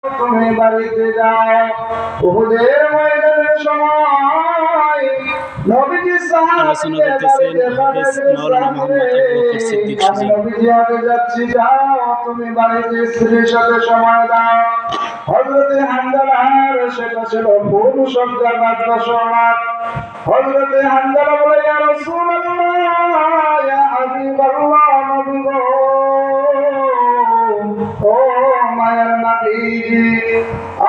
তুমি বাড়িতে যাও। উহুদের ময়দানের সময় নবীজি আলোচনা সাহাবীদের করতেছেন বাড়িতে হাফেজ মাওলানা মোহাম্মদ আবু বকর সিদ্দিক আমি সুজন। নবীজি আগে যাচ্ছি, যাও তুমি বাড়িতে স্ত্রীর সাথে সময় দাও। হযরতে হানজালার সেটা ছিল পুরুষ সজ্জার রাত সময়। হযরতে হানজালা বলে, ইয়া রাসূলুল্লাহ, ইয়া হাবিবাল্লাহ, নবী গো, ও মায়ের নবীজি,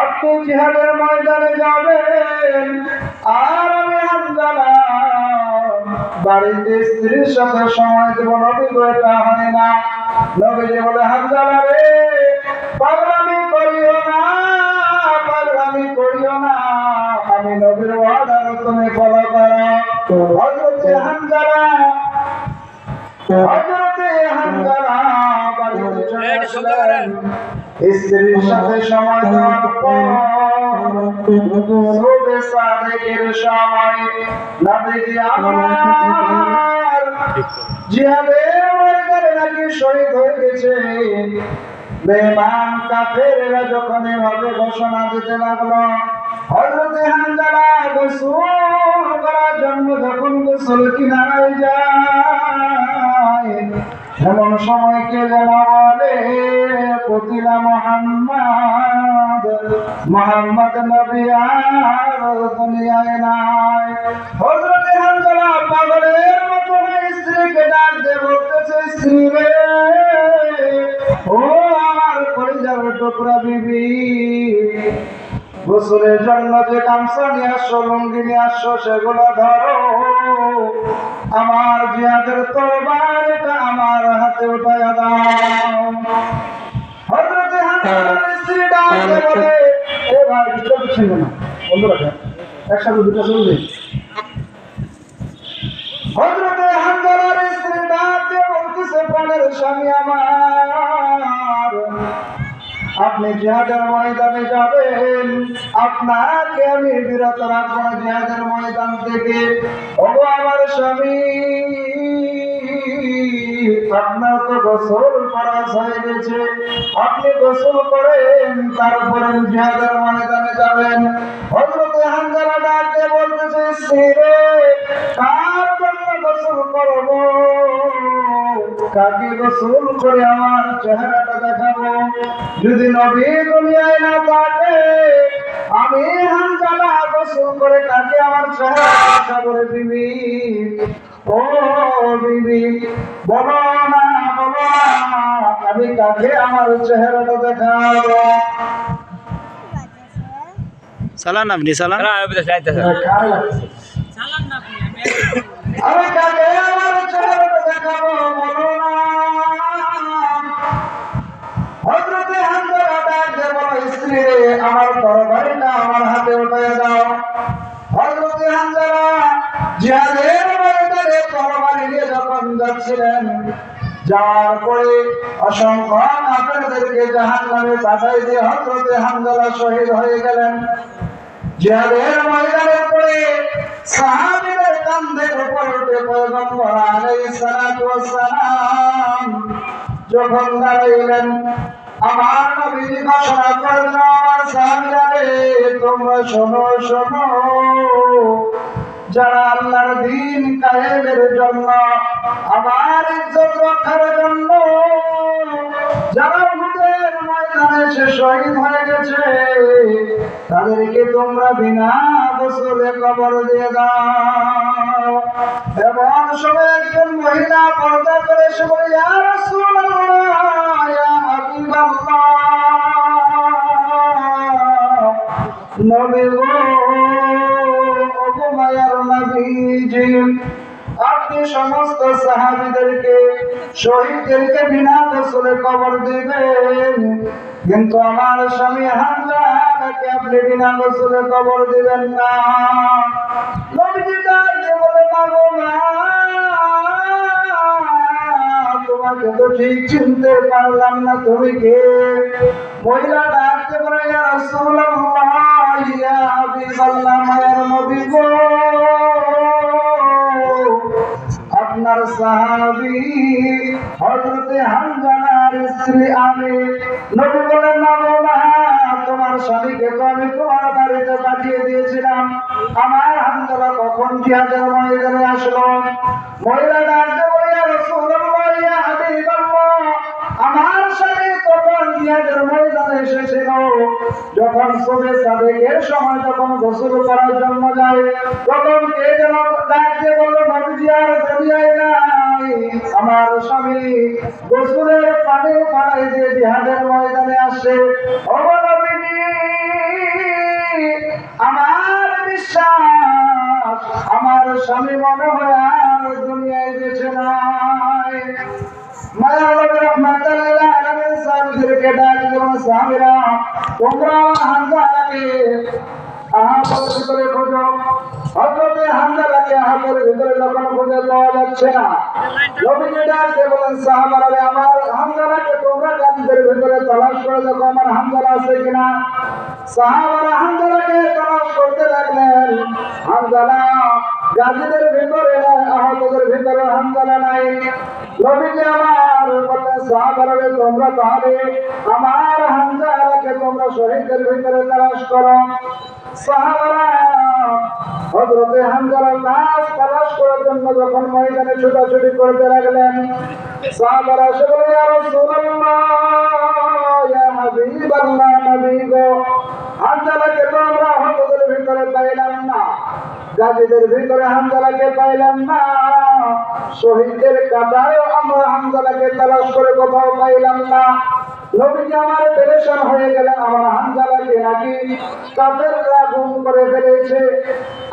আপনি জিহাদের ময়দানে যাবেন আর আমি হানজালা বাড়িতে স্ত্রীর সাথে সময় দেব। নবী গো, এটা হয় না। নবীজি বলে, হানজালা রে, পাগলামি করিও না, পাগলামি করিও না, আমি নবীর ওয়াদা তুমি ফলো করো। হযরতে হানজালা বাড়িতে চলে আসলেন। স্ত্রীর সাথে সময় দেওয়ার পর সুবে সাদেকের সময় নবীজি আমার জিহাদের ময়দানে নাকি শহীদ হয়ে গেছে। বেঈমান কাফেররা যখন এভাবে ঘোষণা দিতে লাগলো, হযরতে হানজালা গোসল করার জন্য যখন গোসল কিনারায় যায়, এমন সময় কে যেন বলে, কতিলা মুহাম্মদ, মুহাম্মদ নবী আর দুনিয়ায় নাই। হযরতে হানজালা পাগলের মতো স্ত্রীকে ডাক দিয়ে বলতেছে, স্ত্রী রে, ও আমার কলিজার টুকরা বিবি, গোসলের জন্য যে গামছা নিয়ে আসছো, লুঙ্গি নিয়ে আসছো, সেগুলো ধরো। আমার জিহাদের তরবারিটা আমার হাতে উঠাইয়া দাও। হযরতে হানজালার স্ত্রী ডাক দিয়ে বলে, এ ভাই, ডিস্টার্ব ছিল না, বন্ধ রাখেন, একসাথে দুটো চলবে। হযরতে হানজালার স্ত্রী ডাক দিয়ে বলতেছে, প্রাণের স্বামী আমার, আপনি জিহাদের ময়দানে যাবেন, আপনাকে আমি বিরত রাখবো না জিহাদের ময়দান থেকে। ওগো আমার স্বামী, আপনার তো গোসল ফরজ হয়ে গেছে, আপনি গোসল করেন, তারপরে জিহাদের ময়দানে যাবেন। হযরতে হানজালা ডাক দিয়ে বলতেছে, স্ত্রী রে, কার জন্য গোসল করবো, কাকে গোসল করে আমার চেহারাটা দেখাবো? যদি নবী দুনিয়ায় না থাকে, আমি হানজালা গোসল করে কাকে আমার চেহারাটা দেখাবো রে বিবি? ও বিবি, বলো না, বলো না, আমি কাকে আমার চেহারাটা দেখাবো? চালান আপনি, চালান। আমি কাকে আমার চেহারাটা দেখাবো, বলো না। হযরতে হানজালা ডাক দিয়ে বলে, স্ত্রী রে, আমার তরবারিটা আমার হাতে উঠাইয়া দাও। হযরতে হানজালা জিহাদের ময়দানে তরবারি নিয়ে যখন যাচ্ছিলেন, যাওয়ার পরে অসংখ্য কাফেরদেরকে জাহান্নামে পাঠাই দিয়ে হযরতে হানজালা শহীদ হয়ে গেলেন। জিহাদের ময়দানে পড়ে সাহাবীদের কাঁধের উপর উঠে পয়গম্বর আলাইহিস সালাতু ওয়াস সালাম যখন দাঁড়াইলেন, আমার নবীজি ঘোষণা করলেন, আমার সাহাবীরা রে, তোমরা শোনো, শোনো, যারা আল্লাহর দ্বীন কায়েমের জন্য, আমার ইজ্জত রক্ষার জন্য, যারা উহুদের ময়দানে এসে শহীদ হয়ে গেছে, তাদেরকে তোমরা বিনা গোসলে কবর দিয়ে দাও। এমন সময় একজন মহিলা পর্দা করে এসে বলে, ইয়া রাসূলুল্লাহ, ইয়া হাবিবাল্লাহ, নবী গো, ওগো মায়ার নবীজি, আপনি সমস্ত সাহাবীদেরকে, শহীদদেরকে বিনা গোসলে কবর দিবেন, কিন্তু আমার স্বামী হানজালাকে আপনি বিনা গোসলে কবর দিবেন না। নবীজি ডাক দিয়ে বলে, মাগো মা, তোমাকে তো ঠিক চিনতে পারলাম না, তুমি কে? মহিলা ডাক দিয়ে বলে, ইয়া রাসূলুল্লাহ, ইয়া হাবিবাল্লাহ, মায়ার নবী গো, আপনার সাহাবী হযরতে হানজালার স্ত্রী আমি। নবী বলেন, না, আমার হামজালা কখন জিহাদের ময়দানে আসলো? মহিলা ডাকতে বলে, ইয়া রাসূলুল্লাহ, ইয়া হাবিবাল্লাহ, আমার সাথে তখন জিহাদের ময়দানে এসেছিল যখন সুবহে সাদেকের সময় যখন গোসল করার জন্য যায়, তখন কে যেন ডাকতে বলল, নবীজি আর দুনিয়ায় নাই, আমার স্বামী গোসলের পানি পাড়াই দিয়ে জিহাদের ময়দানে আসে। ও নবীজি, আমার বিশ্বাস আমার স্বামী মনে হয় আর দুনিয়ায় বেঁচে নাই। মায়ার নবী রাহমাতুল লিল আলামিন সাহাবীদেরকে ডাক দিয়ে সাহাবীরা, তোমরা হামজালাকে আহাতের ভিতরে খোঁজো। হযরতে হামজালাকে আহাতের ভিতরে যখন খুঁজে পাওয়া যাচ্ছে না, নবীজি ডাক দিয়ে বলেন, সাহাবারা, আমার হামজালাকে তোমরা গাজীদের ভিতরে তালাশ করে দেখো আমার হামজালা আছে কিনা। সাহাবারা হামজালাকে তালাশ করতে লাগলেন। হামজালা গাজীদের ভিতরে, আহতদের ভিতরে হামজালা নাই। নবীজি আমার বললেন, সাহাবারা, তোমরা তাহলে আমার হামজালাকে তোমরা শহীদদের ভিতরে তালাশ করো। সাহাবারা হযরতে হামজালার লাশ তালাশ করার জন্য যখন ময়দানে ছোটাছুটি করতে লাগলেন, সাহাবারা এসে বলে, ইয়া রাসূলুল্লাহ, ইয়া হাবিবাল্লাহ, নবী গো, হামজালাকে তো আমরা আহতদের ভিতরে পাইলাম না, গাজীদের ভিতরে হামজালাকে পাইলাম না, শহীদদের কাতারেও আমরা হামজালাকে তালাশ করে কোথাও পাইলাম না। নবীজি আমার পেরেশান হয়ে গেলেন, আমার হামজালাকে নাকি কাফেররা গুম করে ফেলেছে।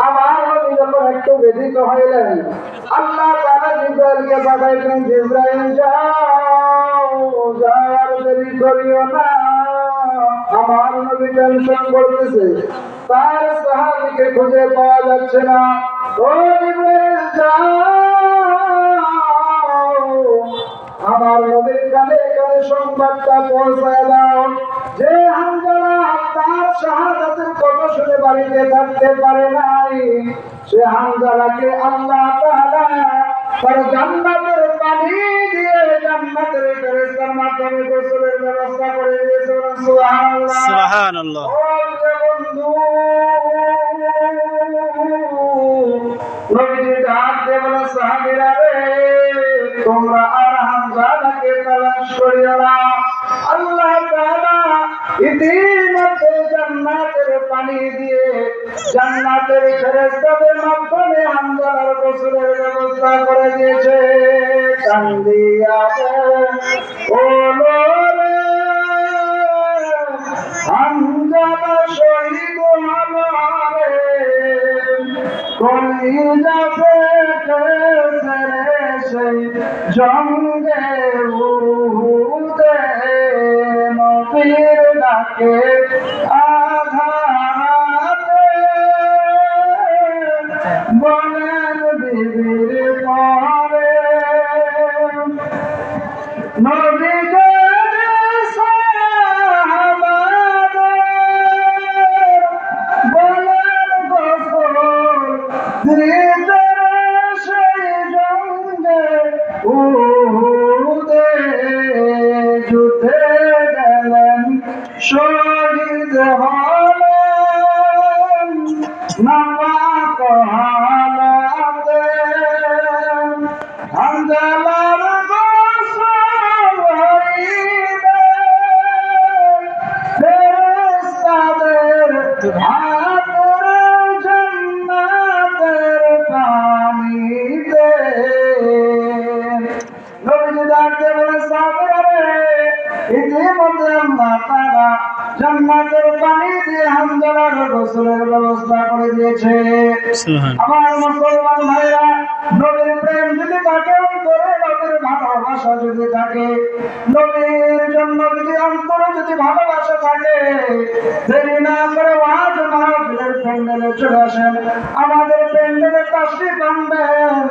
আমার নবী যখন একটু ব্যথিত হইলেন, আল্লাহ তাআলা জিবরাইলকে পাঠাইলেন, জিবরাইল যাও, যাওয়ার দেরি করিও না। আমার নবী টেনশন করতেছে, তার সাহাবীকে খুঁজে পাওয়া যাচ্ছে না। ও জিবরাইল যাও, আমার নবীর কানে কানে সংবাদটা পৌঁছায় দাও যে হামজালা তার শাহাদাতের কথা শুনে বাড়িতে থাকতে পারে নাই, সে হামজালাকে আল্লাহ তাআলা তার জান্নাতের পানি দিয়ে জান্নাতের ফেরেশতার মাধ্যমে গোসলের ব্যবস্থা করে দিয়েছে। সুবহানাল্লাহ, সুবহানাল্লাহ। ও বন্ধু, নবীজি ডাক দিয়ে বলে, সাহাবীরা রে, তোমরা আর হামজালাকে তালাশ করিও না। আল্লাহ তাআলা ইতিমধ্যে জান্নাতের পানি দিয়ে জান্নাতের ফেরেশতাদের মাধ্যমে হামজালার গোসলের ব্যবস্থা করে দিয়েছে। কান্দিয়া ও রে, হামজালা শহীদ হলো রে, কলিজা ফেটেছে সেই জঙ্গে উহুদে, নবীর ডাকে আঘাতে বলেন বিবির পরে, নবীদের সাহাবাদের বলেন গোসল দিতে সেই জঙ্গে উহুদে, যুদ্ধে গেলেন শহীদ হলেন নাপাক হালাতে। হামজালার গোসল হইবে ফেরেশতাদের হাতের জান্নাতের পানিতে। নবীজি ডাকতে বলে, সাহাবীরা রে, ইতিমধ্যে আল্লাহ তাআলা জান্নাতের পানি দিয়ে হামজালার গোসলের ব্যবস্থা করে দিয়েছে। আমার মুসলমান ভাইরা, নবীর প্রেম যদি থাকে অন্তরে, নবীর ভালোবাসা যদি থাকে, নবীর জন্য যদি অন্তরে যদি ভালোবাসা থাকে, দেরি না করে ওয়াজ মাহফিলের প্যান্ডেলে চলে আসেন। আমাদের প্যান্ডেলে তাশরীফ আনবেন।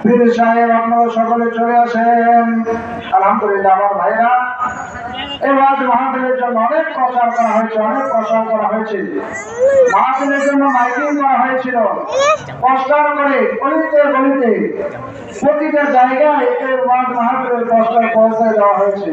পীর সাহেব আপনারা সকলে চলে আসেন। আলহামদুলিল্লাহ আমার ভাইরা, এই ওয়াজ মাহফিলের জন্য অনেক প্রচার করা হয়েছে, অনেক প্রচার করা হয়েছে। মাহফিলের জন্য মাইকিং করা হয়েছিল, পোস্টার করে গলিতে গলিতে প্রতিটা জায়গায় এই ওয়াজ মাহফিলের পোস্টার পৌঁছে দেওয়া হয়েছে।